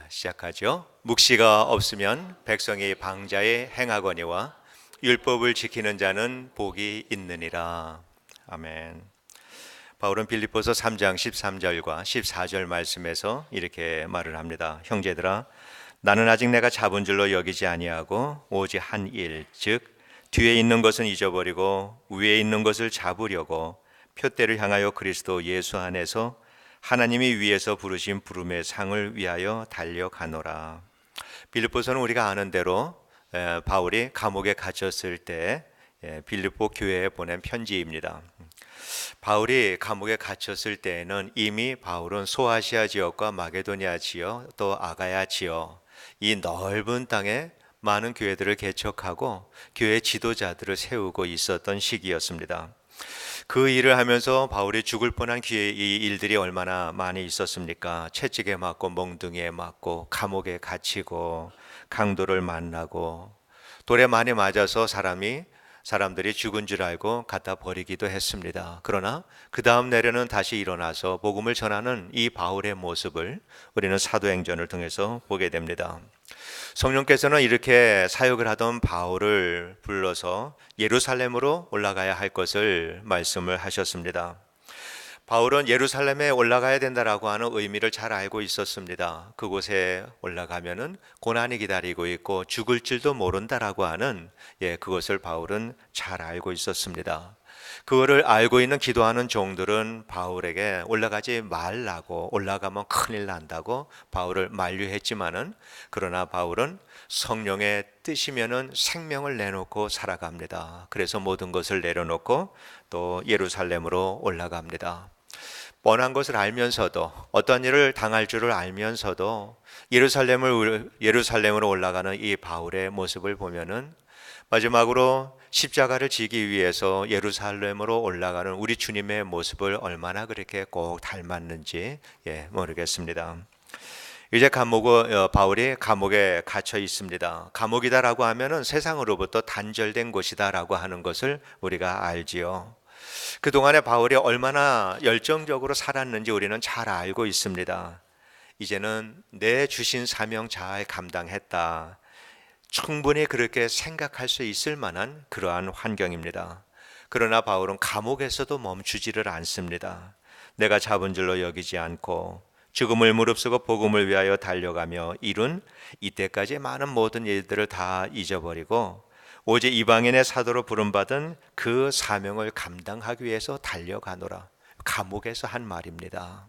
시작하죠. 묵시가 없으면 백성이 방자에 행하거니와 율법을 지키는 자는 복이 있느니라. 아멘. 바울은 빌립보서 3장 13절과 14절 말씀에서 이렇게 말을 합니다. 형제들아, 나는 아직 내가 잡은 줄로 여기지 아니하고 오직 한 일, 즉 뒤에 있는 것은 잊어버리고 위에 있는 것을 잡으려고 표대를 향하여 그리스도 예수 안에서 하나님이 위에서 부르신 부름의 상을 위하여 달려가노라. 빌립보서는 우리가 아는 대로 바울이 감옥에 갇혔을 때 빌립보 교회에 보낸 편지입니다. 바울이 감옥에 갇혔을 때에는 이미 바울은 소아시아 지역과 마게도니아 지역 또 아가야 지역 이 넓은 땅에 많은 교회들을 개척하고 교회 지도자들을 세우고 있었던 시기였습니다. 그 일을 하면서 바울이 죽을 뻔한 이 일들이 얼마나 많이 있었습니까? 채찍에 맞고 몽둥이에 맞고 감옥에 갇히고 강도를 만나고 돌에 많이 맞아서 사람들이 죽은 줄 알고 갖다 버리기도 했습니다. 그러나 그 다음 내려는 다시 일어나서 복음을 전하는 이 바울의 모습을 우리는 사도행전을 통해서 보게 됩니다. 성령께서는 이렇게 사역을 하던 바울을 불러서 예루살렘으로 올라가야 할 것을 말씀을 하셨습니다. 바울은 예루살렘에 올라가야 된다라고 하는 의미를 잘 알고 있었습니다. 그곳에 올라가면은 고난이 기다리고 있고 죽을 줄도 모른다라고 하는 그것을 바울은 잘 알고 있었습니다. 그거를 알고 있는 기도하는 종들은 바울에게 올라가지 말라고, 올라가면 큰일 난다고 바울을 만류했지만은, 그러나 바울은 성령의 뜻이면은 생명을 내놓고 살아갑니다. 그래서 모든 것을 내려놓고 또 예루살렘으로 올라갑니다. 뻔한 것을 알면서도, 어떤 일을 당할 줄을 알면서도 예루살렘으로 올라가는 이 바울의 모습을 보면은 마지막으로 십자가를 지기 위해서 예루살렘으로 올라가는 우리 주님의 모습을 얼마나 그렇게 꼭 닮았는지 모르겠습니다. 이제 바울이 감옥에 갇혀 있습니다. 감옥이다라고 하면은 세상으로부터 단절된 곳이다라고 하는 것을 우리가 알지요. 그동안에 바울이 얼마나 열정적으로 살았는지 우리는 잘 알고 있습니다. 이제는 내 주신 사명 잘 감당했다, 충분히 그렇게 생각할 수 있을 만한 그러한 환경입니다. 그러나 바울은 감옥에서도 멈추지를 않습니다. 내가 잡은 줄로 여기지 않고 죽음을 무릅쓰고 복음을 위하여 달려가며 이룬 이때까지 많은 모든 일들을 다 잊어버리고 오직 이방인의 사도로 부름받은 그 사명을 감당하기 위해서 달려가노라. 감옥에서 한 말입니다.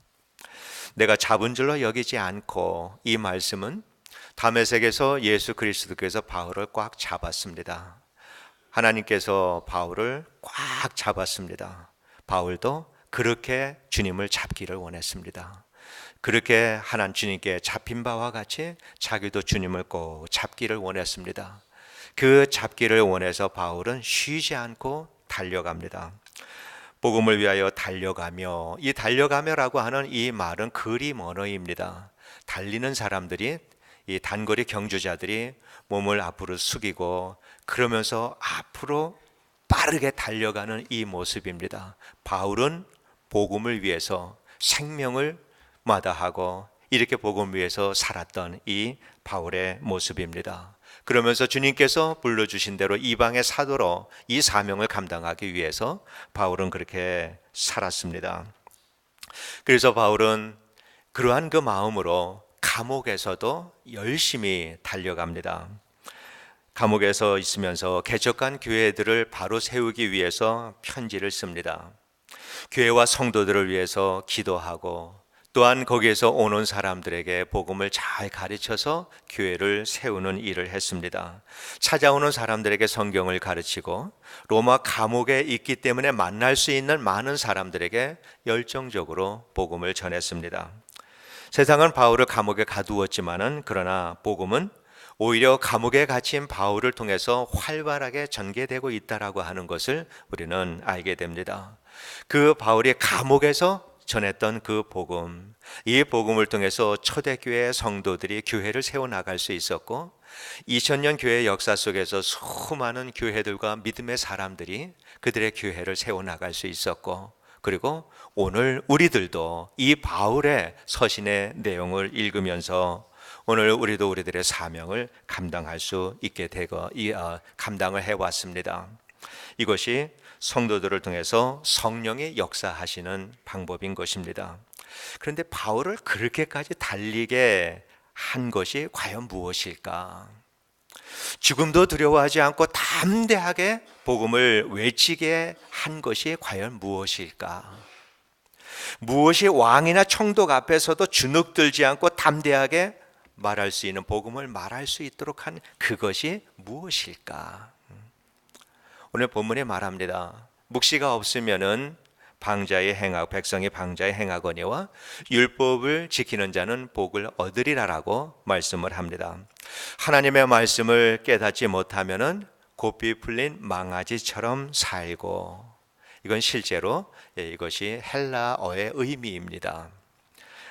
내가 잡은 줄로 여기지 않고, 이 말씀은 다메섹에서 예수 그리스도께서 바울을 꽉 잡았습니다. 하나님께서 바울을 꽉 잡았습니다. 바울도 그렇게 주님을 잡기를 원했습니다. 그렇게 하나님 주님께 잡힌 바와 같이 자기도 주님을 꼭 잡기를 원했습니다. 그 잡기를 원해서 바울은 쉬지 않고 달려갑니다. 복음을 위하여 달려가며, 이 달려가며라고 하는 이 말은 그림 언어입니다. 달리는 사람들이, 이 단거리 경주자들이 몸을 앞으로 숙이고 그러면서 앞으로 빠르게 달려가는 이 모습입니다. 바울은 복음을 위해서 생명을 마다하고 이렇게 복음을 위해서 살았던 이 바울의 모습입니다. 그러면서 주님께서 불러주신 대로 이방의 사도로 이 사명을 감당하기 위해서 바울은 그렇게 살았습니다. 그래서 바울은 그러한 그 마음으로 감옥에서도 열심히 달려갑니다. 감옥에서 있으면서 개척한 교회들을 바로 세우기 위해서 편지를 씁니다. 교회와 성도들을 위해서 기도하고 또한 거기에서 오는 사람들에게 복음을 잘 가르쳐서 교회를 세우는 일을 했습니다. 찾아오는 사람들에게 성경을 가르치고 로마 감옥에 있기 때문에 만날 수 있는 많은 사람들에게 열정적으로 복음을 전했습니다. 세상은 바울을 감옥에 가두었지만은, 그러나 복음은 오히려 감옥에 갇힌 바울을 통해서 활발하게 전개되고 있다라고 하는 것을 우리는 알게 됩니다. 그 바울이 감옥에서 전했던 그 복음, 이 복음을 통해서 초대교회 성도들이 교회를 세워나갈 수 있었고, 2000년 교회 역사 속에서 수많은 교회들과 믿음의 사람들이 그들의 교회를 세워나갈 수 있었고, 그리고 오늘 우리들도 이 바울의 서신의 내용을 읽으면서 오늘 우리도 우리들의 사명을 감당할 수 있게 되고 감당을 해왔습니다. 이것이 성도들을 통해서 성령이 역사하시는 방법인 것입니다. 그런데 바울을 그렇게까지 달리게 한 것이 과연 무엇일까? 죽음도 두려워하지 않고 담대하게 복음을 외치게 한 것이 과연 무엇일까? 무엇이 왕이나 총독 앞에서도 주눅들지 않고 담대하게 말할 수 있는 복음을 말할 수 있도록 한 그것이 무엇일까? 오늘 본문에 말합니다. 묵시가 없으면은 백성이 방자에 행하거니와 율법을 지키는 자는 복을 얻으리라라고 말씀을 합니다. 하나님의 말씀을 깨닫지 못하면은 고삐 풀린 망아지처럼 살고, 이건 실제로 이것이 헬라어의 의미입니다.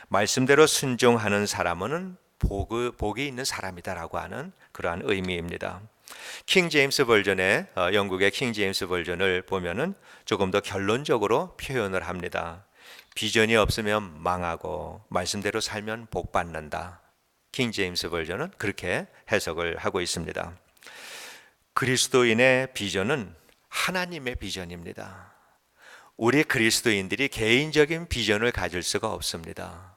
말씀대로 순종하는 사람은 복이 있는 사람이다라고 하는 그러한 의미입니다. 킹 제임스 버전의 영국의 킹 제임스 버전을 보면은 조금 더 결론적으로 표현을 합니다. 비전이 없으면 망하고 말씀대로 살면 복 받는다. 킹 제임스 버전은 그렇게 해석을 하고 있습니다. 그리스도인의 비전은 하나님의 비전입니다. 우리 그리스도인들이 개인적인 비전을 가질 수가 없습니다.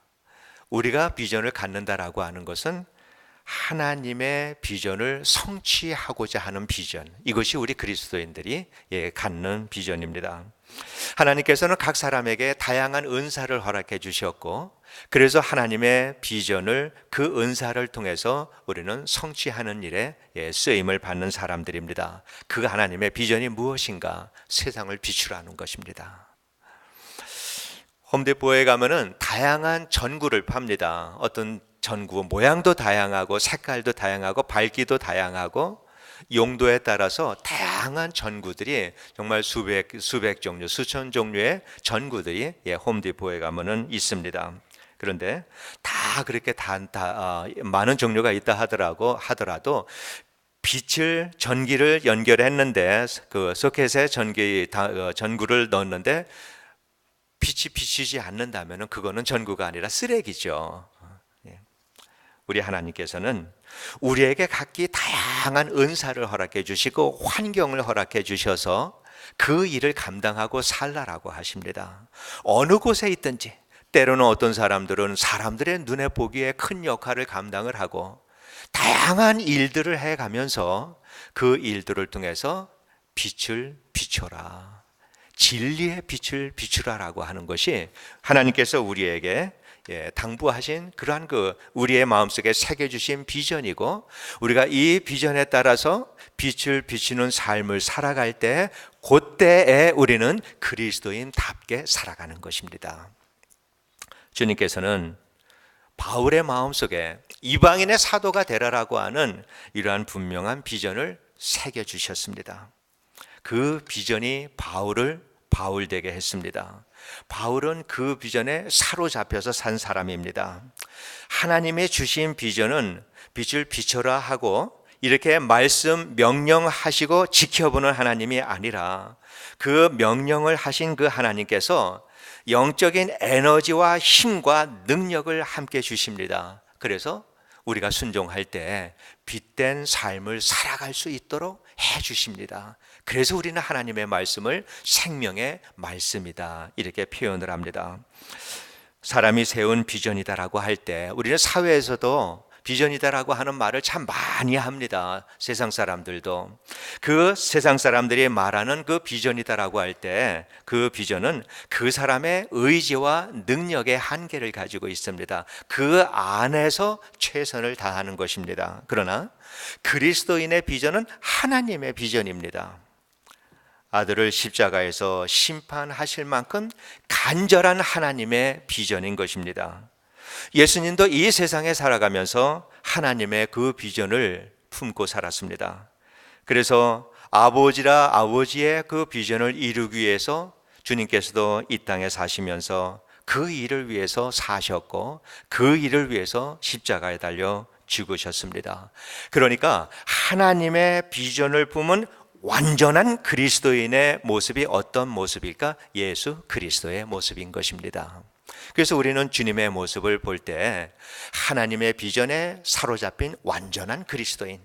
우리가 비전을 갖는다라고 하는 것은 하나님의 비전을 성취하고자 하는 비전, 이것이 우리 그리스도인들이 갖는 비전입니다. 하나님께서는 각 사람에게 다양한 은사를 허락해 주셨고, 그래서 하나님의 비전을 그 은사를 통해서 우리는 성취하는 일에 쓰임을 받는 사람들입니다. 그 하나님의 비전이 무엇인가? 세상을 비추라는 것입니다. 홈디포에 가면은 다양한 전구를 팝니다. 어떤 전구 모양도 다양하고 색깔도 다양하고 밝기도 다양하고 용도에 따라서 다양한 전구들이 정말 수백 종류, 수천 종류의 전구들이 홈디포에 가면은 있습니다. 그런데 다 그렇게 많은 종류가 있다 하더라도 전기를 연결했는데 그 소켓에 전구를 넣었는데 빛이 비치지 않는다면 그거는 전구가 아니라 쓰레기죠. 우리 하나님께서는 우리에게 각기 다양한 은사를 허락해 주시고 환경을 허락해 주셔서 그 일을 감당하고 살라라고 하십니다. 어느 곳에 있든지, 때로는 어떤 사람들은 사람들의 눈에 보기에 큰 역할을 감당을 하고 다양한 일들을 해가면서 그 일들을 통해서 빛을 비춰라, 진리의 빛을 비추라라고 하는 것이 하나님께서 우리에게 당부하신 그러한 우리의 마음속에 새겨주신 비전이고, 우리가 이 비전에 따라서 빛을 비추는 삶을 살아갈 때 그때에 우리는 그리스도인답게 살아가는 것입니다. 주님께서는 바울의 마음속에 이방인의 사도가 되라라고 하는 이러한 분명한 비전을 새겨주셨습니다. 그 비전이 바울을 바울되게 했습니다. 바울은 그 비전에 사로잡혀서 산 사람입니다. 하나님의 주신 비전은 빛을 비춰라 하고 이렇게 명령하시고 지켜보는 하나님이 아니라, 그 명령을 하신 그 하나님께서 영적인 에너지와 힘과 능력을 함께 주십니다. 그래서 우리가 순종할 때 빛된 삶을 살아갈 수 있도록 해 주십니다. 그래서 우리는 하나님의 말씀을 생명의 말씀이다 이렇게 표현을 합니다. 사람이 세운 비전이다라고 할 때 우리는 사회에서도 비전이다라고 하는 말을 참 많이 합니다. 세상 사람들도. 그 세상 사람들이 말하는 그 비전이다라고 할 때 그 비전은 그 사람의 의지와 능력의 한계를 가지고 있습니다. 그 안에서 최선을 다하는 것입니다. 그러나 그리스도인의 비전은 하나님의 비전입니다. 아들을 십자가에서 심판하실 만큼 간절한 하나님의 비전인 것입니다. 예수님도 이 세상에 살아가면서 하나님의 그 비전을 품고 살았습니다. 그래서 아버지의 그 비전을 이루기 위해서 주님께서도 이 땅에 사시면서 그 일을 위해서 사셨고 그 일을 위해서 십자가에 달려 죽으셨습니다. 그러니까 하나님의 비전을 품은 완전한 그리스도인의 모습이 어떤 모습일까? 예수 그리스도의 모습인 것입니다. 그래서 우리는 주님의 모습을 볼 때 하나님의 비전에 사로잡힌 완전한 그리스도인,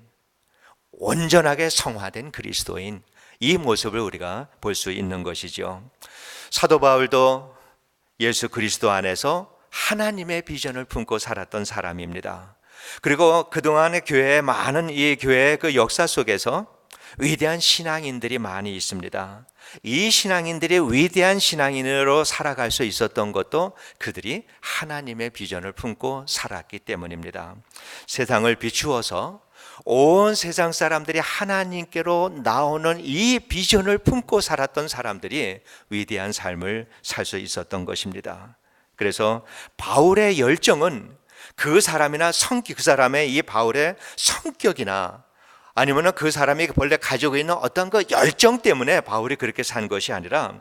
온전하게 성화된 그리스도인, 이 모습을 우리가 볼 수 있는 것이죠. 사도 바울도 예수 그리스도 안에서 하나님의 비전을 품고 살았던 사람입니다. 그리고 그동안의 교회의 많은 이 교회의 그 역사 속에서 위대한 신앙인들이 많이 있습니다. 이 신앙인들이 위대한 신앙인으로 살아갈 수 있었던 것도 그들이 하나님의 비전을 품고 살았기 때문입니다. 세상을 비추어서 온 세상 사람들이 하나님께로 나오는 이 비전을 품고 살았던 사람들이 위대한 삶을 살 수 있었던 것입니다. 그래서 바울의 열정은 그 사람이나 그 사람의 이 바울의 성격이나 아니면 그 사람이 본래 가지고 있는 어떤 그 열정 때문에 바울이 그렇게 산 것이 아니라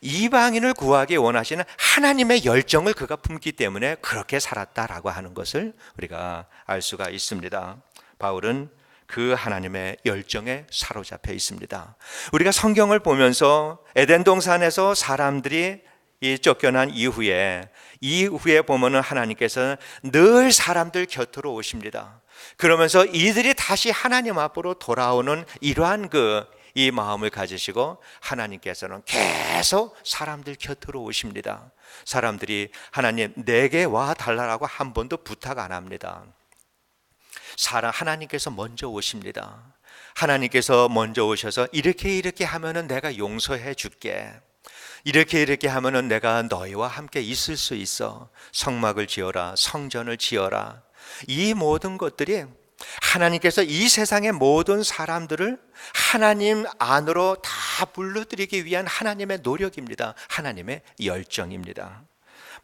이방인을 구하기 원하시는 하나님의 열정을 그가 품기 때문에 그렇게 살았다라고 하는 것을 우리가 알 수가 있습니다. 바울은 그 하나님의 열정에 사로잡혀 있습니다. 우리가 성경을 보면서 에덴 동산에서 사람들이 이 쫓겨난 이후에 보면은 하나님께서는 늘 사람들 곁으로 오십니다. 그러면서 이들이 다시 하나님 앞으로 돌아오는 이러한 이 마음을 가지시고 하나님께서는 계속 사람들 곁으로 오십니다. 사람들이 하나님 내게 와 달라고 한 번도 부탁 안 합니다. 하나님께서 먼저 오십니다. 하나님께서 먼저 오셔서 이렇게 하면은 내가 용서해 줄게. 이렇게 하면은 내가 너희와 함께 있을 수 있어. 성막을 지어라, 성전을 지어라. 이 모든 것들이 하나님께서 이 세상의 모든 사람들을 하나님 안으로 다 불러들이기 위한 하나님의 노력입니다. 하나님의 열정입니다.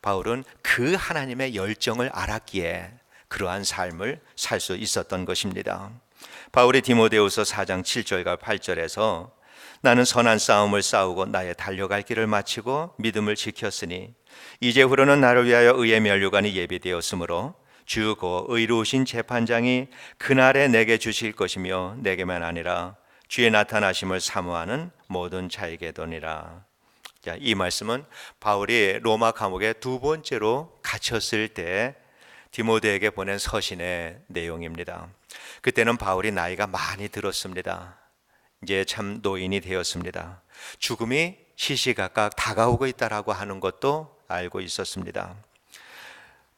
바울은 그 하나님의 열정을 알았기에 그러한 삶을 살 수 있었던 것입니다. 바울이 디모데후서 4장 7절과 8절에서 나는 선한 싸움을 싸우고 나의 달려갈 길을 마치고 믿음을 지켰으니 이제후로는 나를 위하여 의의 면류관이 예비되었으므로 주 곧 의로우신 재판장이 그날에 내게 주실 것이며 내게만 아니라 주의 나타나심을 사모하는 모든 자에게도니라. 자, 이 말씀은 바울이 로마 감옥에 두 번째로 갇혔을 때 디모데에게 보낸 서신의 내용입니다. 그때는 바울이 나이가 많이 들었습니다. 이제 참 노인이 되었습니다. 죽음이 시시각각 다가오고 있다라고 하는 것도 알고 있었습니다.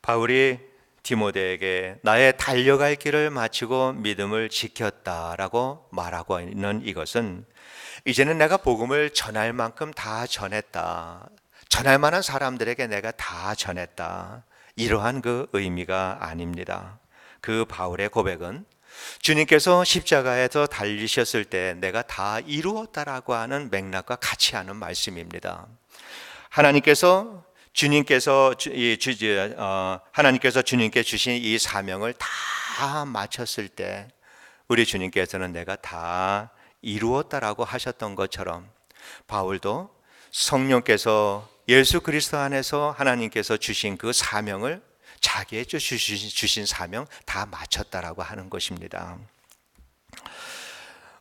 바울이 디모데에게 나의 달려갈 길을 마치고 믿음을 지켰다라고 말하고 있는 이것은 이제는 내가 복음을 전할 만큼 다 전했다. 전할 만한 사람들에게 내가 다 전했다. 이러한 그 의미가 아닙니다. 그 바울의 고백은 주님께서 십자가에서 달리셨을 때 내가 다 이루었다라고 하는 맥락과 같이 하는 말씀입니다. 하나님께서 주님께 주신 이 사명을 다 마쳤을 때 우리 주님께서는 내가 다 이루었다라고 하셨던 것처럼 바울도 성령께서 예수 그리스도 안에서 하나님께서 주신 그 사명을 자기에게 주신 사명 다 마쳤다라고 하는 것입니다.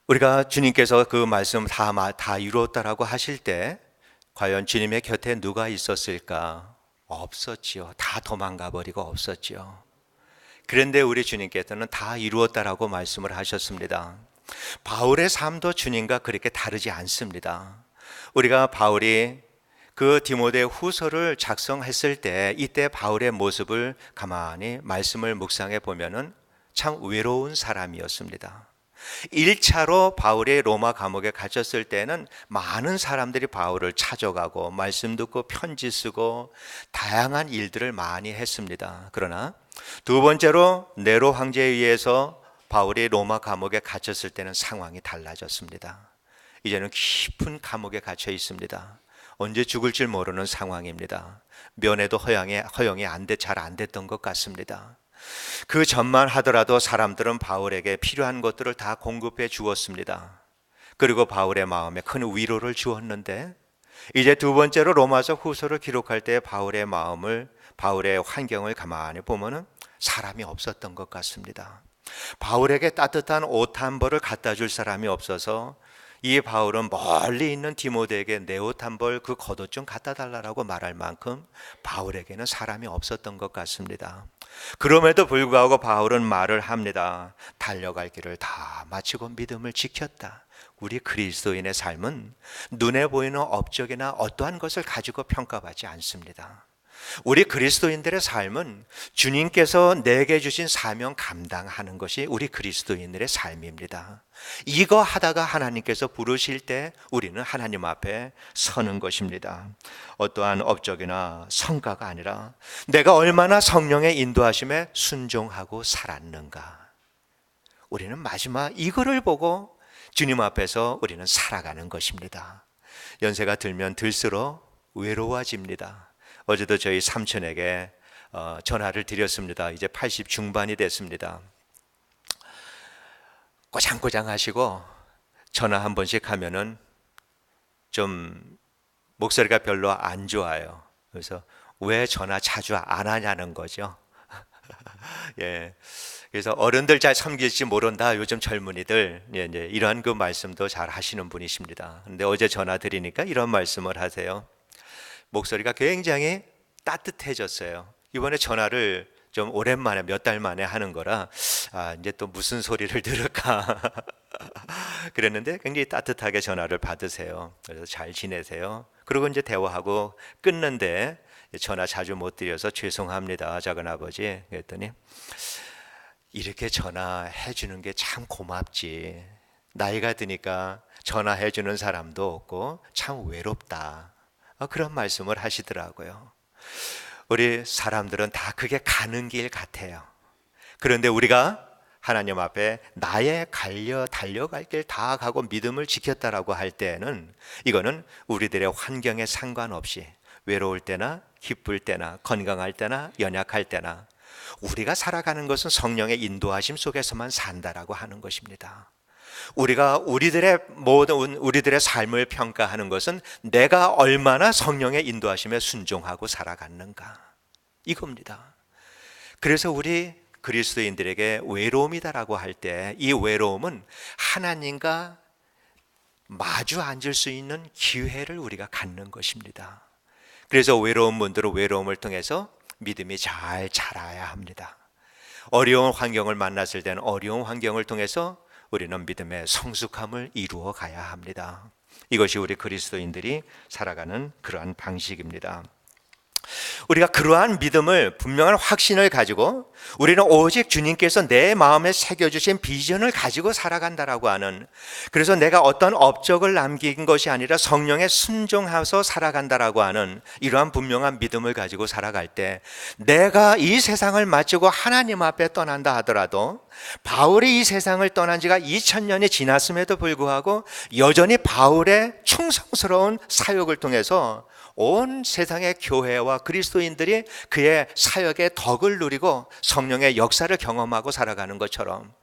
우리가 주님께서 그 말씀 다 이루었다라고 하실 때 과연 주님의 곁에 누가 있었을까? 없었지요. 다 도망가 버리고 없었지요. 그런데 우리 주님께서는 다 이루었다라고 말씀을 하셨습니다. 바울의 삶도 주님과 그렇게 다르지 않습니다. 우리가 바울이 그 디모데 후서를 작성했을 때 이때 바울의 모습을 가만히 말씀을 묵상해 보면은 참 외로운 사람이었습니다. 1차로 바울이 로마 감옥에 갇혔을 때는 많은 사람들이 바울을 찾아가고 말씀 듣고 편지 쓰고 다양한 일들을 많이 했습니다. 그러나 두 번째로 네로 황제에 의해서 바울이 로마 감옥에 갇혔을 때는 상황이 달라졌습니다. 이제는 깊은 감옥에 갇혀 있습니다. 언제 죽을 줄 모르는 상황입니다. 면회도 허용이 잘 안 됐던 것 같습니다. 그 전만 하더라도 사람들은 바울에게 필요한 것들을 다 공급해 주었습니다. 그리고 바울의 마음에 큰 위로를 주었는데 이제 두 번째로 로마서 후서를 기록할 때 바울의 환경을 가만히 보면은 사람이 없었던 것 같습니다. 바울에게 따뜻한 옷 한 벌을 갖다 줄 사람이 없어서 이 바울은 멀리 있는 디모데에게 내 옷 한 벌 그 겉옷 좀 갖다 달라고 말할 만큼 바울에게는 사람이 없었던 것 같습니다. 그럼에도 불구하고 바울은 말을 합니다. 달려갈 길을 다 마치고 믿음을 지켰다. 우리 그리스도인의 삶은 눈에 보이는 업적이나 어떠한 것을 가지고 평가받지 않습니다. 우리 그리스도인들의 삶은 주님께서 내게 주신 사명 감당하는 것이 우리 그리스도인들의 삶입니다. 이거 하다가 하나님께서 부르실 때 우리는 하나님 앞에 서는 것입니다. 어떠한 업적이나 성과가 아니라 내가 얼마나 성령의 인도하심에 순종하고 살았는가. 우리는 마지막 이거를 보고 주님 앞에서 우리는 살아가는 것입니다. 연세가 들면 들수록 외로워집니다. 어제도 저희 삼촌에게 전화를 드렸습니다. 이제 80 중반이 됐습니다. 꼬장꼬장 하시고 전화 한 번씩 하면은 좀 목소리가 별로 안 좋아요. 그래서 왜 전화 자주 안 하냐는 거죠. 예. 그래서 어른들 잘 섬길지 모른다. 요즘 젊은이들 이제 이러한 그 말씀도 잘 하시는 분이십니다. 근데 어제 전화 드리니까 이런 말씀을 하세요. 목소리가 굉장히 따뜻해졌어요. 이번에 전화를 좀 오랜만에 몇 달 만에 하는 거라 이제 또 무슨 소리를 들을까 그랬는데 굉장히 따뜻하게 전화를 받으세요. 그래서 잘 지내세요. 그리고 이제 대화하고 끊는데 전화 자주 못 드려서 죄송합니다, 작은아버지. 그랬더니 이렇게 전화해 주는 게 참 고맙지. 나이가 드니까 전화해 주는 사람도 없고 참 외롭다. 그런 말씀을 하시더라고요. 우리 사람들은 다 그게 가는 길 같아요. 그런데 우리가 하나님 앞에 나의 달려갈 길 다 가고 믿음을 지켰다라고 할 때에는 이거는 우리들의 환경에 상관없이 외로울 때나 기쁠 때나 건강할 때나 연약할 때나 우리가 살아가는 것은 성령의 인도하심 속에서만 산다라고 하는 것입니다. 우리가 우리들의 삶을 평가하는 것은 내가 얼마나 성령의 인도하심에 순종하고 살아갔는가 이겁니다. 그래서 우리 그리스도인들에게 외로움이다라고 할 때 이 외로움은 하나님과 마주 앉을 수 있는 기회를 우리가 갖는 것입니다. 그래서 외로운 분들은 외로움을 통해서 믿음이 잘 자라야 합니다. 어려운 환경을 만났을 때는 어려운 환경을 통해서 우리는 믿음의 성숙함을 이루어 가야 합니다. 이것이 우리 그리스도인들이 살아가는 그러한 방식입니다. 우리가 그러한 믿음을 분명한 확신을 가지고 우리는 오직 주님께서 내 마음에 새겨주신 비전을 가지고 살아간다라고 하는, 그래서 내가 어떤 업적을 남긴 것이 아니라 성령에 순종하서 살아간다라고 하는 이러한 분명한 믿음을 가지고 살아갈 때 내가 이 세상을 마치고 하나님 앞에 떠난다 하더라도 바울이 이 세상을 떠난 지가 2000년이 지났음에도 불구하고 여전히 바울의 충성스러운 사역을 통해서 온 세상의 교회와 그리스도인들이 그의 사역의 덕을 누리고 성령의 역사를 경험하고 살아가는 것처럼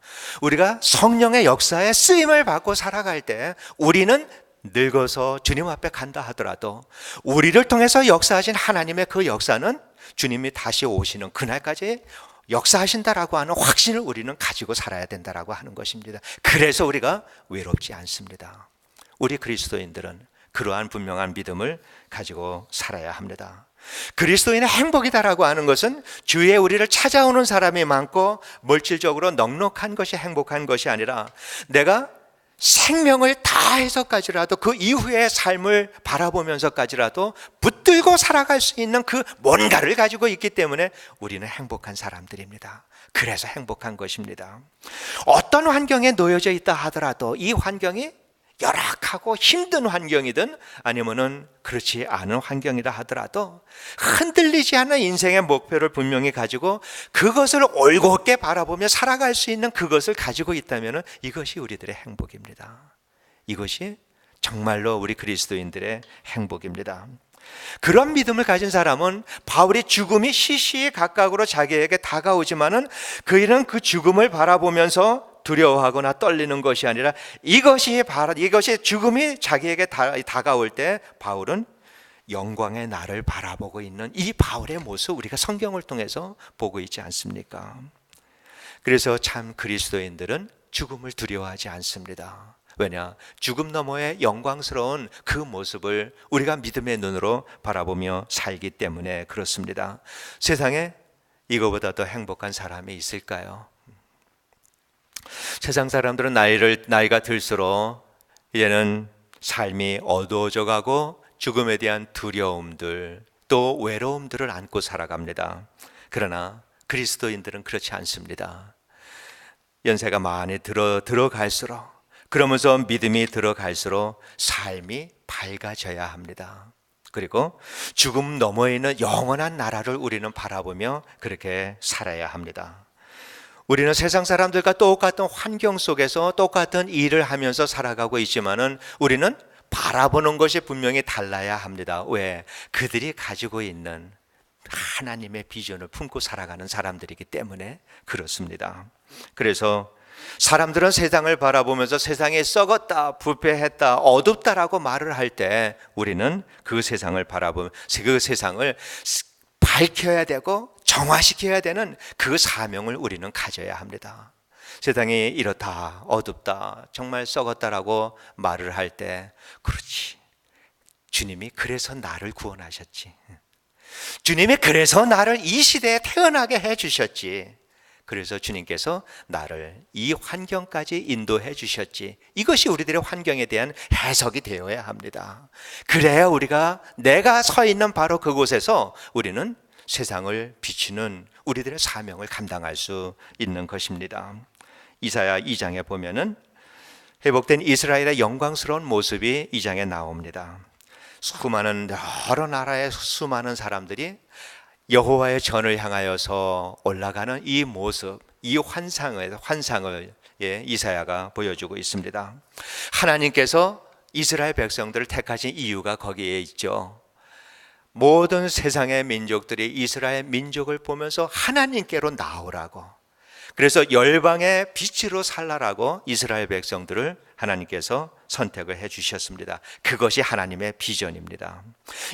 우리가 성령의 역사에 쓰임을 받고 살아갈 때 우리는 늙어서 주님 앞에 간다 하더라도 우리를 통해서 역사하신 하나님의 그 역사는 주님이 다시 오시는 그날까지 역사하신다라고 하는 확신을 우리는 가지고 살아야 된다라고 하는 것입니다. 그래서 우리가 외롭지 않습니다. 우리 그리스도인들은 그러한 분명한 믿음을 가지고 살아야 합니다. 그리스도인의 행복이다라고 하는 것은 주위에 우리를 찾아오는 사람이 많고 물질적으로 넉넉한 것이 행복한 것이 아니라 내가 생명을 다해서까지라도 그 이후의 삶을 바라보면서까지라도 붙들고 살아갈 수 있는 그 뭔가를 가지고 있기 때문에 우리는 행복한 사람들입니다. 그래서 행복한 것입니다. 어떤 환경에 놓여져 있다 하더라도 이 환경이 열악하고 힘든 환경이든 아니면은 그렇지 않은 환경이라 하더라도 흔들리지 않는 인생의 목표를 분명히 가지고 그것을 올곧게 바라보며 살아갈 수 있는 그것을 가지고 있다면 이것이 우리들의 행복입니다. 이것이 정말로 우리 그리스도인들의 행복입니다. 그런 믿음을 가진 사람은 바울이 죽음이 시시에 가까우로 자기에게 다가오지만은 그이는 그 죽음을 바라보면서 두려워하거나 떨리는 것이 아니라 이것이 죽음이 자기에게 다가올 때 바울은 영광의 날을 바라보고 있는 이 바울의 모습 우리가 성경을 통해서 보고 있지 않습니까? 그래서 참 그리스도인들은 죽음을 두려워하지 않습니다. 왜냐? 죽음 너머의 영광스러운 그 모습을 우리가 믿음의 눈으로 바라보며 살기 때문에 그렇습니다. 세상에 이거보다 더 행복한 사람이 있을까요? 세상 사람들은 나이가 들수록 이제는 삶이 어두워져 가고 죽음에 대한 두려움들 또 외로움들을 안고 살아갑니다. 그러나 그리스도인들은 그렇지 않습니다. 연세가 많이 들어갈수록, 그러면서 믿음이 들어갈수록 삶이 밝아져야 합니다. 그리고 죽음 너머에 있는 영원한 나라를 우리는 바라보며 그렇게 살아야 합니다. 우리는 세상 사람들과 똑같은 환경 속에서 똑같은 일을 하면서 살아가고 있지만은 우리는 바라보는 것이 분명히 달라야 합니다. 왜? 그들이 가지고 있는 하나님의 비전을 품고 살아가는 사람들이기 때문에 그렇습니다. 그래서 사람들은 세상을 바라보면서 세상이 썩었다, 부패했다, 어둡다라고 말을 할 때 우리는 그 세상을 바라보며 그 세상을 밝혀야 되고 정화시켜야 되는 그 사명을 우리는 가져야 합니다. 세상이 이렇다, 어둡다, 정말 썩었다라고 말을 할 때 그렇지, 주님이 그래서 나를 구원하셨지, 주님이 그래서 나를 이 시대에 태어나게 해주셨지, 그래서 주님께서 나를 이 환경까지 인도해 주셨지, 이것이 우리들의 환경에 대한 해석이 되어야 합니다. 그래야 내가 서 있는 바로 그곳에서 우리는 세상을 비추는 우리들의 사명을 감당할 수 있는 것입니다. 이사야 2장에 보면은 회복된 이스라엘의 영광스러운 모습이 2장에 나옵니다. 수많은 여러 나라의 수많은 사람들이 여호와의 전을 향하여서 올라가는 이 모습, 이 환상을 이사야가 보여주고 있습니다. 하나님께서 이스라엘 백성들을 택하신 이유가 거기에 있죠. 모든 세상의 민족들이 이스라엘 민족을 보면서 하나님께로 나오라고, 그래서 열방의 빛으로 살라라고 이스라엘 백성들을 하나님께서 선택을 해 주셨습니다. 그것이 하나님의 비전입니다.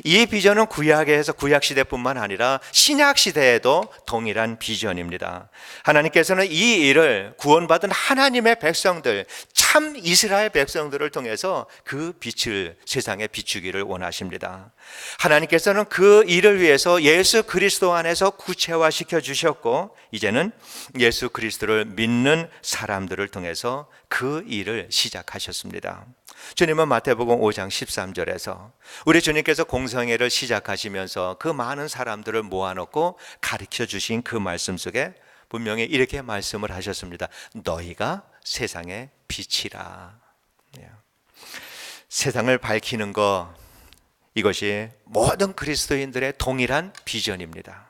이 비전은 구약에서 구약시대뿐만 아니라 신약시대에도 동일한 비전입니다. 하나님께서는 이 일을 구원받은 하나님의 백성들, 참 이스라엘 백성들을 통해서 그 빛을 세상에 비추기를 원하십니다. 하나님께서는 그 일을 위해서 예수 그리스도 안에서 구체화시켜 주셨고, 이제는 예수 그리스도를 믿는 사람들을 통해서 그 일을 시작하셨습니다. 주님은 마태복음 5장 13절에서 우리 주님께서 공생애를 시작하시면서 그 많은 사람들을 모아놓고 가르쳐 주신 그 말씀 속에 분명히 이렇게 말씀을 하셨습니다. 너희가 세상의 빛이라. 세상을 밝히는 것, 이것이 모든 그리스도인들의 동일한 비전입니다.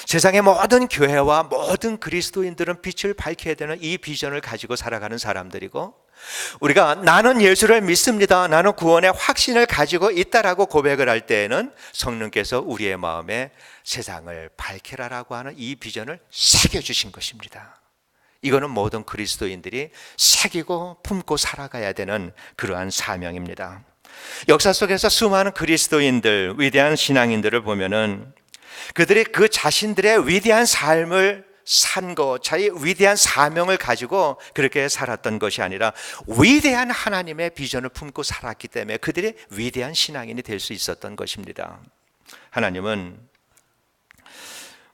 세상의 모든 교회와 모든 그리스도인들은 빛을 밝혀야 되는 이 비전을 가지고 살아가는 사람들이고, 우리가 나는 예수를 믿습니다, 나는 구원의 확신을 가지고 있다라고 고백을 할 때에는 성령께서 우리의 마음에 세상을 밝히라라고 하는 이 비전을 새겨주신 것입니다. 이거는 모든 그리스도인들이 새기고 품고 살아가야 되는 그러한 사명입니다. 역사 속에서 수많은 그리스도인들, 위대한 신앙인들을 보면은 그들이 그 자신들의 위대한 삶을 산 것, 자기 위대한 사명을 가지고 그렇게 살았던 것이 아니라 위대한 하나님의 비전을 품고 살았기 때문에 그들이 위대한 신앙인이 될 수 있었던 것입니다. 하나님은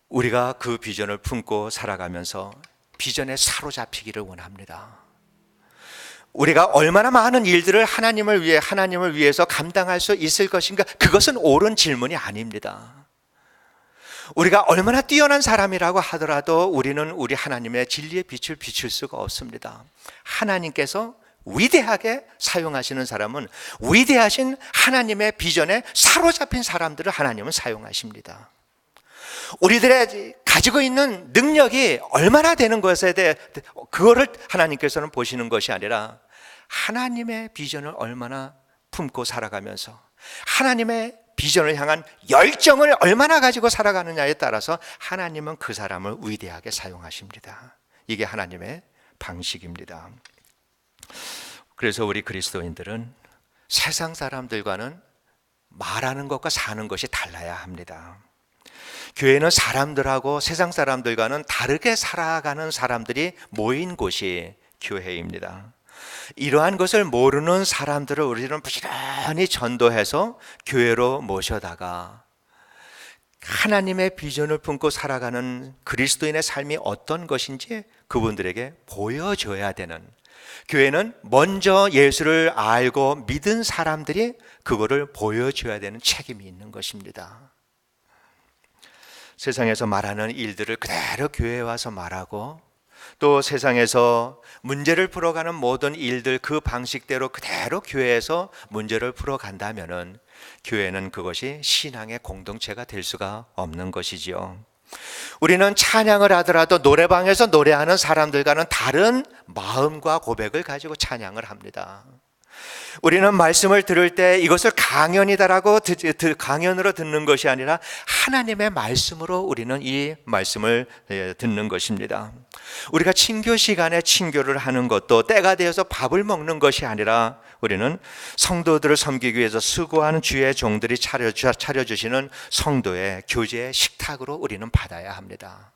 우리가 그 비전을 품고 살아가면서 비전에 사로잡히기를 원합니다. 우리가 얼마나 많은 일들을 하나님을 위해서 감당할 수 있을 것인가, 그것은 옳은 질문이 아닙니다. 우리가 얼마나 뛰어난 사람이라고 하더라도 우리는 우리 하나님의 진리의 빛을 비출 수가 없습니다. 하나님께서 위대하게 사용하시는 사람은 위대하신 하나님의 비전에 사로잡힌 사람들을 하나님은 사용하십니다. 우리들의 가지고 있는 능력이 얼마나 되는 것에 대해 그거를 하나님께서는 보시는 것이 아니라 하나님의 비전을 얼마나 품고 살아가면서 하나님의 비전을 향한 열정을 얼마나 가지고 살아가느냐에 따라서 하나님은 그 사람을 위대하게 사용하십니다. 이게 하나님의 방식입니다. 그래서 우리 그리스도인들은 세상 사람들과는 말하는 것과 사는 것이 달라야 합니다. 교회는 사람들하고 세상 사람들과는 다르게 살아가는 사람들이 모인 곳이 교회입니다. 이러한 것을 모르는 사람들을 우리는 부지런히 전도해서 교회로 모셔다가 하나님의 비전을 품고 살아가는 그리스도인의 삶이 어떤 것인지 그분들에게 보여줘야 되는, 교회는 먼저 예수를 알고 믿은 사람들이 그거를 보여줘야 되는 책임이 있는 것입니다. 세상에서 말하는 일들을 그대로 교회에 와서 말하고, 또 세상에서 문제를 풀어가는 모든 일들 그 방식대로 그대로 교회에서 문제를 풀어간다면은 교회는 그것이 신앙의 공동체가 될 수가 없는 것이지요. 우리는 찬양을 하더라도 노래방에서 노래하는 사람들과는 다른 마음과 고백을 가지고 찬양을 합니다. 우리는 말씀을 들을 때 이것을 강연이다라고 강연으로 듣는 것이 아니라 하나님의 말씀으로 우리는 이 말씀을 듣는 것입니다. 우리가 친교 시간에 친교를 하는 것도 때가 되어서 밥을 먹는 것이 아니라 우리는 성도들을 섬기기 위해서 수고하는 주의 종들이 차려주시는 성도의 교제의 식탁으로 우리는 받아야 합니다.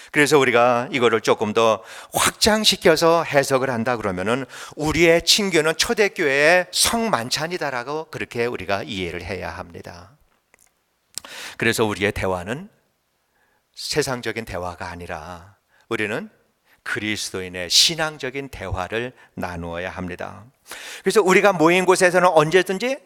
그래서 우리가 이거를 조금 더 확장시켜서 해석을 한다 그러면은 우리의 친교는 초대교회의 성만찬이다라고 그렇게 우리가 이해를 해야 합니다. 그래서 우리의 대화는 세상적인 대화가 아니라 우리는 그리스도인의 신앙적인 대화를 나누어야 합니다. 그래서 우리가 모인 곳에서는 언제든지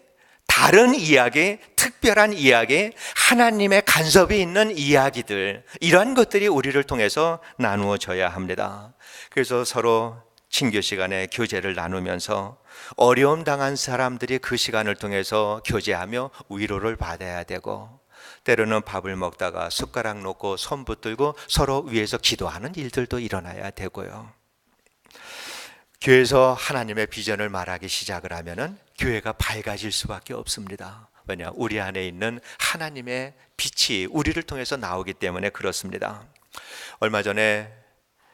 다른 이야기, 특별한 이야기, 하나님의 간섭이 있는 이야기들, 이러한 것들이 우리를 통해서 나누어져야 합니다. 그래서 서로 친교 시간에 교제를 나누면서 어려움 당한 사람들이 그 시간을 통해서 교제하며 위로를 받아야 되고, 때로는 밥을 먹다가 숟가락 놓고 손 붙들고 서로 위에서 기도하는 일들도 일어나야 되고요. 교회에서 하나님의 비전을 말하기 시작을 하면은 교회가 밝아질 수밖에 없습니다. 왜냐? 우리 안에 있는 하나님의 빛이 우리를 통해서 나오기 때문에 그렇습니다. 얼마 전에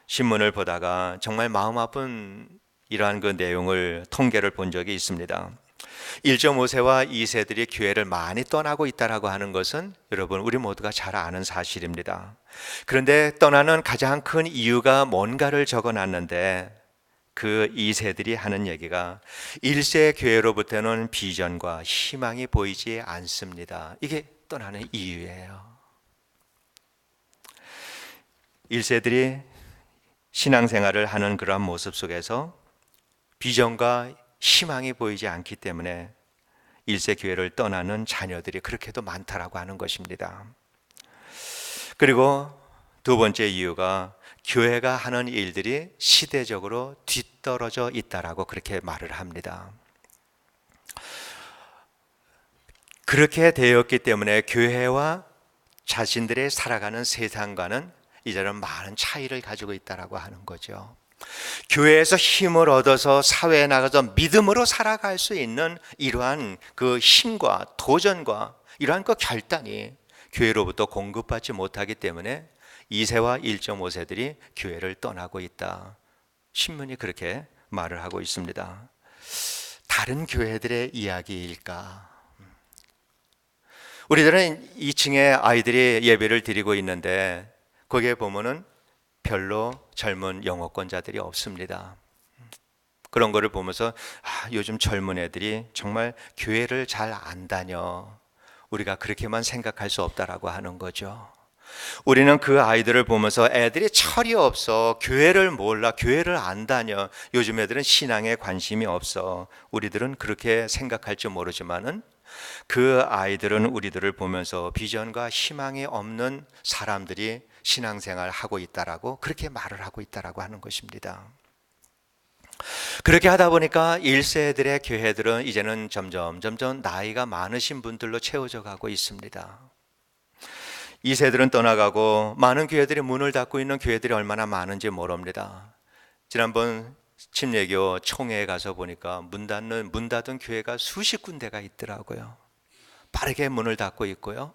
신문을 보다가 정말 마음 아픈 이러한 그 내용을 통계를 본 적이 있습니다. 1.5세와 2세들이 교회를 많이 떠나고 있다라고 하는 것은 여러분 우리 모두가 잘 아는 사실입니다. 그런데 떠나는 가장 큰 이유가 뭔가를 적어놨는데 그 2세들이 하는 얘기가 1세 교회로부터는 비전과 희망이 보이지 않습니다. 이게 떠나는 이유예요. 1세들이 신앙생활을 하는 그러한 모습 속에서 비전과 희망이 보이지 않기 때문에 1세 교회를 떠나는 자녀들이 그렇게도 많다라고 하는 것입니다. 그리고 두 번째 이유가 교회가 하는 일들이 시대적으로 뒤떨어져 있다라고 그렇게 말을 합니다. 그렇게 되었기 때문에 교회와 자신들의 살아가는 세상과는 이제는 많은 차이를 가지고 있다라고 하는 거죠. 교회에서 힘을 얻어서 사회에 나가서 믿음으로 살아갈 수 있는 이러한 그 힘과 도전과 이러한 그 결단이 교회로부터 공급받지 못하기 때문에 2세와 1.5세들이 교회를 떠나고 있다. 신문이 그렇게 말을 하고 있습니다. 다른 교회들의 이야기일까? 우리들은 2층에 아이들이 예배를 드리고 있는데 거기에 보면은 별로 젊은 영어권자들이 없습니다. 그런 거를 보면서 요즘 젊은 애들이 정말 교회를 잘 안 다녀. 우리가 그렇게만 생각할 수 없다라고 하는 거죠. 우리는 그 아이들을 보면서 애들이 철이 없어. 교회를 몰라. 교회를 안 다녀. 요즘 애들은 신앙에 관심이 없어. 우리들은 그렇게 생각할지 모르지만은 그 아이들은 우리들을 보면서 비전과 희망이 없는 사람들이 신앙생활 하고 있다라고 그렇게 말을 하고 있다라고 하는 것입니다. 그렇게 하다 보니까 1세들의 교회들은 이제는 점점 나이가 많으신 분들로 채워져 가고 있습니다. 2세들은 떠나가고 많은 교회들이 문을 닫고 있는 교회들이 얼마나 많은지 모릅니다. 지난번 침례교 총회에 가서 보니까 문 닫은 교회가 수십 군데가 있더라고요. 빠르게 문을 닫고 있고요.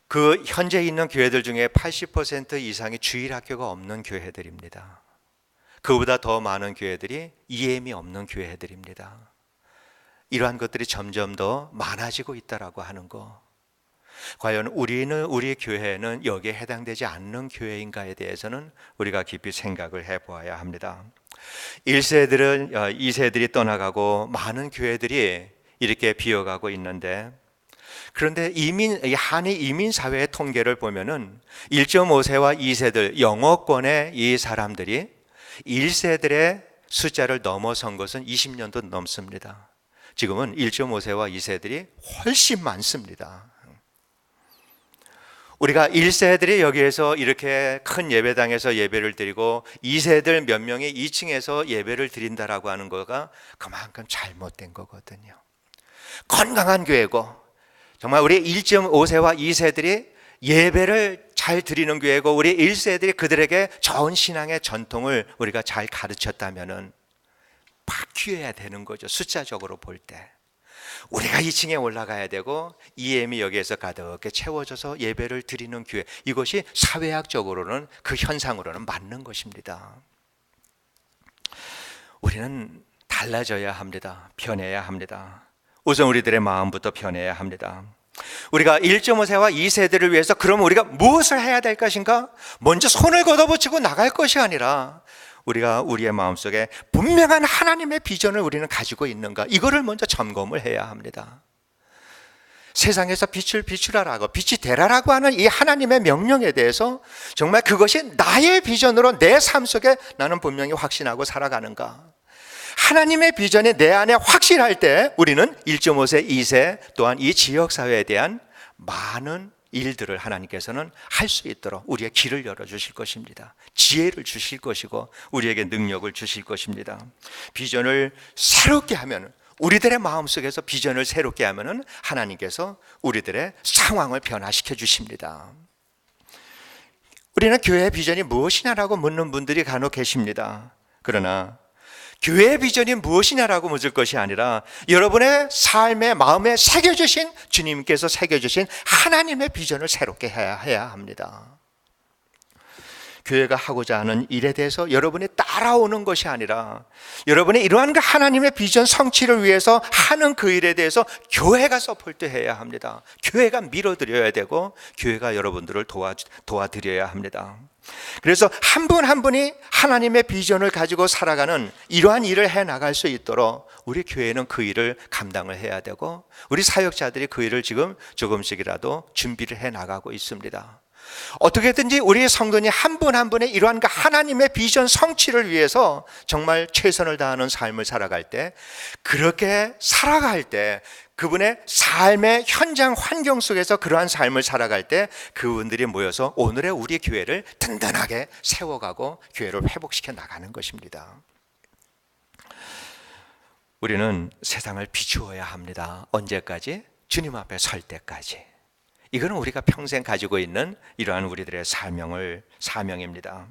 그 현재 있는 교회들 중에 80% 이상이 주일학교가 없는 교회들입니다. 그보다 더 많은 교회들이 EM이 없는 교회들입니다. 이러한 것들이 점점 더 많아지고 있다라고 하는 거. 과연 우리 교회는 여기에 해당되지 않는 교회인가에 대해서는 우리가 깊이 생각을 해보아야 합니다. 1세들은 2세들이 떠나가고 많은 교회들이 이렇게 비어가고 있는데, 그런데 한이 이민 사회의 통계를 보면은 1.5세와 2세들 영어권의 이 사람들이 1세들의 숫자를 넘어선 것은 20년도 넘습니다. 지금은 1.5세와 2세들이 훨씬 많습니다. 우리가 1세들이 여기에서 이렇게 큰 예배당에서 예배를 드리고 2세들 몇 명이 2층에서 예배를 드린다라고 하는 거가 그만큼 잘못된 거거든요. 건강한 교회고 정말 우리 1.5세와 2세들이 예배를 잘 드리는 교회고 우리 1세들이 그들에게 좋은 신앙의 전통을 우리가 잘 가르쳤다면은 바뀌어야 되는 거죠. 숫자적으로 볼 때. 우리가 2층에 올라가야 되고 EM이 여기에서 가득히 채워져서 예배를 드리는 교회, 이것이 사회학적으로는 그 현상으로는 맞는 것입니다. 우리는 달라져야 합니다. 변해야 합니다. 우선 우리들의 마음부터 변해야 합니다. 우리가 1.5세와 2세들을 위해서 그럼 우리가 무엇을 해야 될 것인가? 먼저 손을 걷어붙이고 나갈 것이 아니라 우리가 우리의 마음속에 분명한 하나님의 비전을 우리는 가지고 있는가, 이거를 먼저 점검을 해야 합니다. 세상에서 빛을 비추라라고, 빛이 되라라고 하는 이 하나님의 명령에 대해서 정말 그것이 나의 비전으로 내 삶 속에 나는 분명히 확신하고 살아가는가. 하나님의 비전이 내 안에 확실할 때 우리는 1.5세, 2세 또한 이 지역사회에 대한 많은 일들을 하나님께서는 할 수 있도록 우리의 길을 열어주실 것입니다. 지혜를 주실 것이고 우리에게 능력을 주실 것입니다. 비전을 새롭게 하면, 우리들의 마음속에서 비전을 새롭게 하면 하나님께서 우리들의 상황을 변화시켜 주십니다. 우리는 교회의 비전이 무엇이냐라고 묻는 분들이 간혹 계십니다. 그러나 교회의 비전이 무엇이냐라고 묻을 것이 아니라 여러분의 삶의 마음에 새겨주신, 주님께서 새겨주신 하나님의 비전을 새롭게 해야 합니다. 교회가 하고자 하는 일에 대해서 여러분이 따라오는 것이 아니라 여러분이 이러한 그 하나님의 비전 성취를 위해서 하는 그 일에 대해서 교회가 서포트해야 합니다. 교회가 밀어드려야 되고 교회가 여러분들을 도와드려야 합니다. 그래서 한 분 한 분이 하나님의 비전을 가지고 살아가는 이러한 일을 해나갈 수 있도록 우리 교회는 그 일을 감당을 해야 되고 우리 사역자들이 그 일을 지금 조금씩이라도 준비를 해나가고 있습니다. 어떻게든지 우리 성도니 한 분 한 분의 이러한 그 하나님의 비전 성취를 위해서 정말 최선을 다하는 삶을 살아갈 때, 그렇게 살아갈 때 그분의 삶의 현장 환경 속에서 그러한 삶을 살아갈 때 그분들이 모여서 오늘의 우리 교회를 든든하게 세워가고 교회를 회복시켜 나가는 것입니다. 우리는 세상을 비추어야 합니다. 언제까지? 주님 앞에 설 때까지. 이거는 우리가 평생 가지고 있는 이러한 우리들의 사명입니다.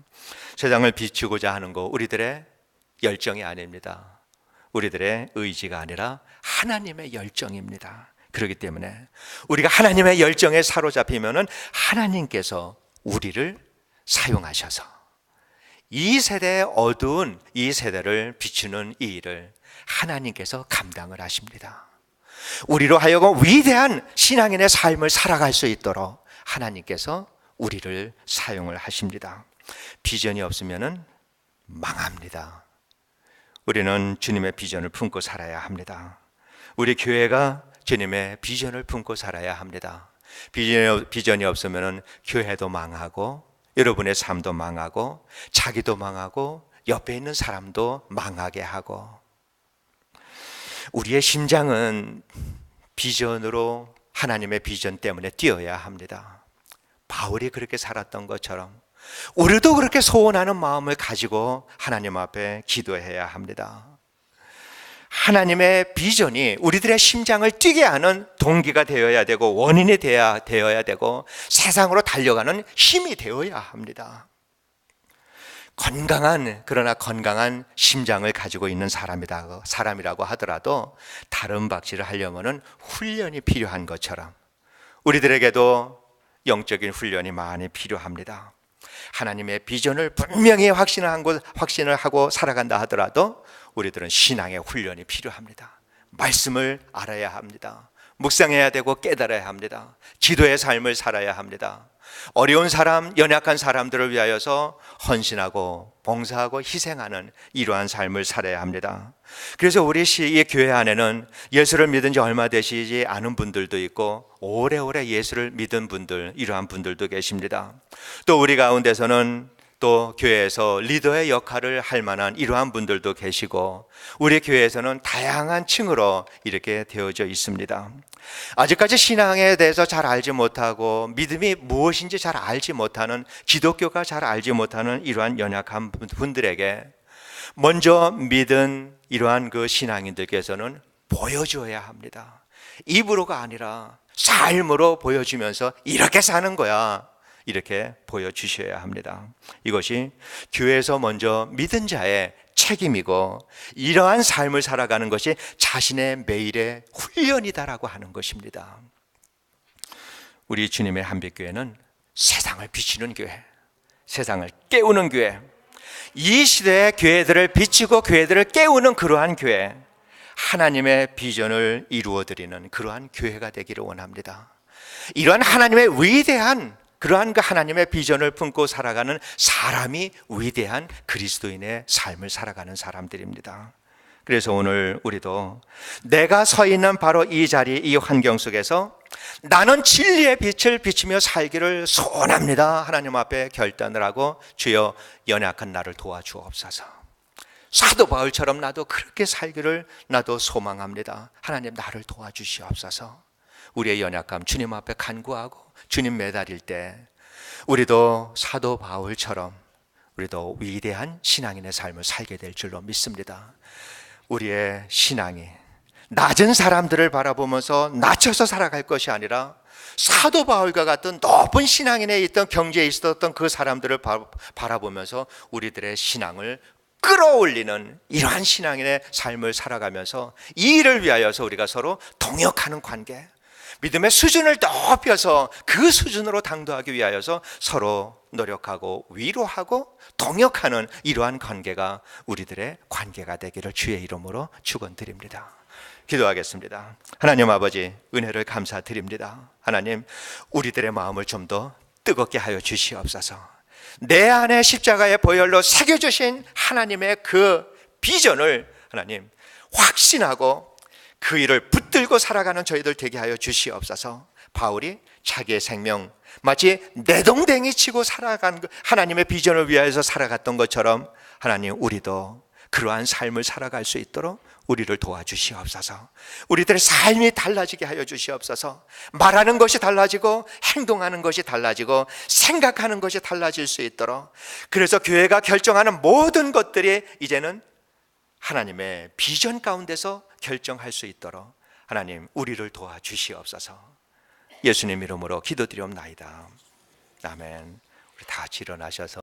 세상을 비추고자 하는 거 우리들의 열정이 아닙니다. 우리들의 의지가 아니라 하나님의 열정입니다. 그렇기 때문에 우리가 하나님의 열정에 사로잡히면은 하나님께서 우리를 사용하셔서 이 세대의 어두운 이 세대를 비추는 이 일을 하나님께서 감당을 하십니다. 우리로 하여금 위대한 신앙인의 삶을 살아갈 수 있도록 하나님께서 우리를 사용을 하십니다. 비전이 없으면 망합니다. 우리는 주님의 비전을 품고 살아야 합니다. 우리 교회가 주님의 비전을 품고 살아야 합니다. 비전이 없으면 교회도 망하고 여러분의 삶도 망하고 자기도 망하고 옆에 있는 사람도 망하게 하고, 우리의 심장은 비전으로 하나님의 비전 때문에 뛰어야 합니다. 바울이 그렇게 살았던 것처럼 우리도 그렇게 소원하는 마음을 가지고 하나님 앞에 기도해야 합니다. 하나님의 비전이 우리들의 심장을 뛰게 하는 동기가 되어야 되고 원인이 되어야 되고 세상으로 달려가는 힘이 되어야 합니다. 그러나 건강한 심장을 가지고 있는 사람이라고 하더라도 다른 박질을 하려면 훈련이 필요한 것처럼 우리들에게도 영적인 훈련이 많이 필요합니다. 하나님의 비전을 분명히 확신을 하고 살아간다 하더라도 우리들은 신앙의 훈련이 필요합니다. 말씀을 알아야 합니다. 묵상해야 되고 깨달아야 합니다. 기도의 삶을 살아야 합니다. 어려운 사람, 연약한 사람들을 위하여서 헌신하고 봉사하고 희생하는 이러한 삶을 살아야 합니다. 그래서 우리 이 교회 안에는 예수를 믿은 지 얼마 되시지 않은 분들도 있고 오래오래 예수를 믿은 분들, 이러한 분들도 계십니다. 또 우리 가운데서는 또 교회에서 리더의 역할을 할 만한 이러한 분들도 계시고 우리 교회에서는 다양한 층으로 이렇게 되어져 있습니다. 아직까지 신앙에 대해서 잘 알지 못하고 믿음이 무엇인지 잘 알지 못하는, 기독교가 잘 알지 못하는 이러한 연약한 분들에게 먼저 믿은 이러한 그 신앙인들께서는 보여줘야 합니다. 입으로가 아니라 삶으로 보여주면서 이렇게 사는 거야, 이렇게 보여주셔야 합니다. 이것이 교회에서 먼저 믿은 자의 책임이고 이러한 삶을 살아가는 것이 자신의 매일의 훈련이다라고 하는 것입니다. 우리 주님의 한빛교회는 세상을 비추는 교회, 세상을 깨우는 교회, 이 시대의 교회들을 비추고 교회들을 깨우는 그러한 교회, 하나님의 비전을 이루어드리는 그러한 교회가 되기를 원합니다. 이러한 하나님의 위대한 그러한 그 하나님의 비전을 품고 살아가는 사람이 위대한 그리스도인의 삶을 살아가는 사람들입니다. 그래서 오늘 우리도 내가 서 있는 바로 이 자리, 이 환경 속에서 나는 진리의 빛을 비추며 살기를 소원합니다. 하나님 앞에 결단을 하고 주여 연약한 나를 도와주옵소서. 사도 바울처럼 나도 그렇게 살기를 나도 소망합니다. 하나님 나를 도와주시옵소서. 우리의 연약함 주님 앞에 간구하고 주님 매달릴 때 우리도 사도 바울처럼 우리도 위대한 신앙인의 삶을 살게 될 줄로 믿습니다. 우리의 신앙이 낮은 사람들을 바라보면서 낮춰서 살아갈 것이 아니라 사도 바울과 같은 높은 신앙인에 있던 경지에 있었던 그 사람들을 바라보면서 우리들의 신앙을 끌어올리는 이러한 신앙인의 삶을 살아가면서 이 일을 위하여서 우리가 서로 동역하는 관계, 믿음의 수준을 높여서 그 수준으로 당도하기 위하여서 서로 노력하고 위로하고 동역하는 이러한 관계가 우리들의 관계가 되기를 주의 이름으로 축원드립니다. 기도하겠습니다. 하나님 아버지, 은혜를 감사드립니다. 하나님, 우리들의 마음을 좀 더 뜨겁게 하여 주시옵소서. 내 안에 십자가의 보혈로 새겨주신 하나님의 그 비전을 하나님 확신하고 그 일을 붙들고 살아가는 저희들 되게 하여 주시옵소서. 바울이 자기의 생명 마치 내동댕이 치고 살아간 하나님의 비전을 위하여서 살아갔던 것처럼 하나님, 우리도 그러한 삶을 살아갈 수 있도록 우리를 도와주시옵소서. 우리들의 삶이 달라지게 하여 주시옵소서. 말하는 것이 달라지고 행동하는 것이 달라지고 생각하는 것이 달라질 수 있도록, 그래서 교회가 결정하는 모든 것들이 이제는 하나님의 비전 가운데서 결정할 수 있도록 하나님 우리를 도와주시옵소서. 예수님 이름으로 기도드리옵나이다. 아멘. 우리 다 같이 일어나셔서